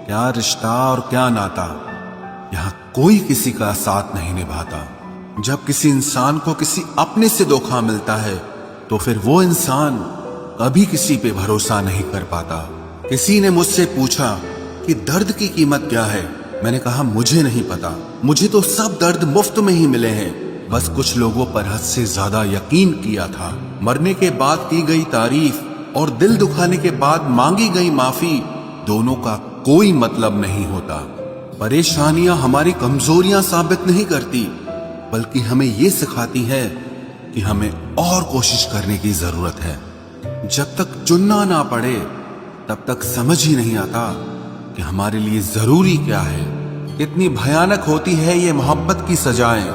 क्या रिश्ता और क्या नाता, यहाँ कोई किसी का साथ नहीं निभाता। जब किसी इंसान को किसी अपने से धोखा मिलता है तो फिर वो इंसान कभी किसी पे भरोसा नहीं कर पाता। किसी ने मुझसे पूछा कि दर्द की कीमत क्या है। मैंने कहा मुझे नहीं पता, मुझे तो सब दर्द मुफ्त में ही मिले हैं। बस कुछ लोगों पर हद से ज्यादा यकीन किया था। मरने के बाद की गई तारीफ और दिल दुखाने के बाद मांगी गई माफी, दोनों का कोई मतलब नहीं होता। परेशानियां हमारी कमजोरियां साबित नहीं करती, बल्कि हमें ये सिखाती है कि हमें और कोशिश करने की जरूरत है। जब तक चुनना ना पड़े तब तक समझ ही नहीं आता कि हमारे लिए जरूरी क्या है। कितनी भयानक होती है ये मोहब्बत की सजाएं,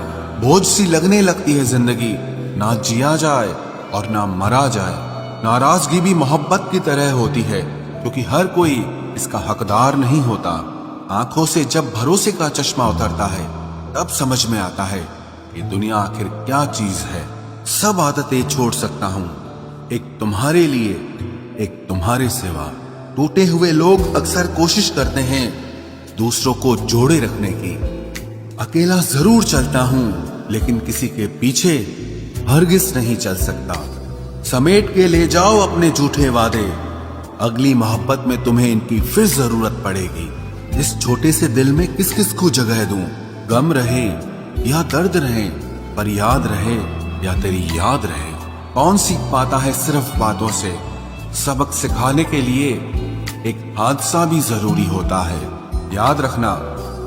बोझ सी लगने लगती है जिंदगी। ना जिया जाए और ना मरा जाए। नाराजगी भी मोहब्बत की तरह होती है, क्योंकि हर कोई इसका हकदार नहीं होता। आंखों से जब भरोसे का चश्मा उतरता है तब समझ में आता है कि दुनिया आखिर क्या चीज है। सब आदतें छोड़ सकता हूँ, एक तुम्हारे लिए, एक तुम्हारे सिवा। टूटे हुए लोग अक्सर कोशिश करते हैं दूसरों को जोड़े रखने की। अकेला जरूर चलता हूं, लेकिन किसी के पीछे हरगिज नहीं चल सकता। समेट के ले जाओ अपने झूठे वादे, अगली मोहब्बत में तुम्हें इनकी फिर जरूरत पड़ेगी। इस छोटे से दिल में किस किस को जगह दूं, गम रहे या दर्द रहे, पर याद रहे या तेरी याद रहे। कौन सीख पाता है सिर्फ बातों से, सबक सिखाने के लिए एक हादसा भी जरूरी होता है। याद रखना,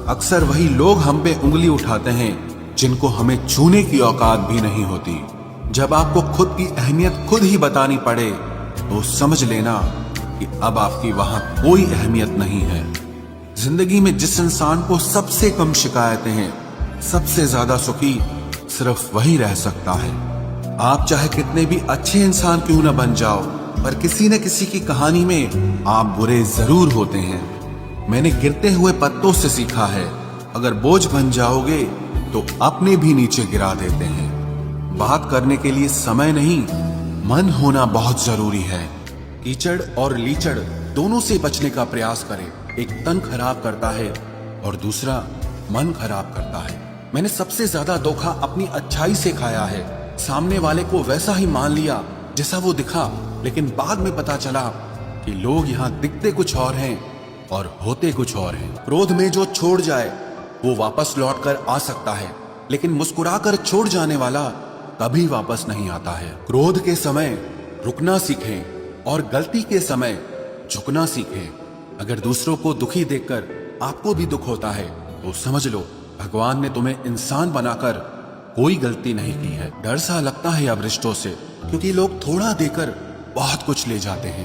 अक्सर वही लोग हम पे उंगली उठाते हैं जिनको हमें छूने की औकात भी नहीं होती। जब आपको खुद की अहमियत खुद ही बतानी पड़े तो समझ लेना कि अब आपकी वहां कोई अहमियत नहीं है। जिंदगी में जिस इंसान को सबसे कम शिकायतें हैं, सबसे ज्यादा सुखी सिर्फ वही रह सकता है। आप चाहे कितने भी अच्छे इंसान क्यों न बन जाओ, पर किसी न किसी की कहानी में आप बुरे जरूर होते हैं। मैंने गिरते हुए पत्तों से सीखा है, अगर बोझ बन जाओगे तो अपने भी नीचे गिरा देते हैं। बात करने के लिए समय नहीं, मन होना बहुत जरूरी है। कीचड़ और लीचड़ दोनों से बचने का प्रयास करें। एक तन खराब करता है और दूसरा मन खराब करता है। मैंने सबसे ज्यादा धोखा अपनी अच्छाई से खाया है। सामने वाले को वैसा ही मान लिया जैसा वो दिखा, लेकिन बाद में पता चला कि लोग यहाँ दिखते कुछ और हैं और होते कुछ और हैं। क्रोध में जो छोड़ जाए वो वापस लौट कर आ सकता है, लेकिन मुस्कुराकर छोड़ जाने वाला कभी वापस नहीं आता है। क्रोध के समय रुकना सीखें और गलती के समय झुकना सीखें। अगर दूसरों को दुखी देखकर आपको भी दुख होता है तो समझ लो भगवान ने तुम्हें इंसान बनाकर कोई गलती नहीं की है। डर सा लगता है अब रिश्तों से, क्योंकि लोग थोड़ा देकर बहुत कुछ ले जाते हैं।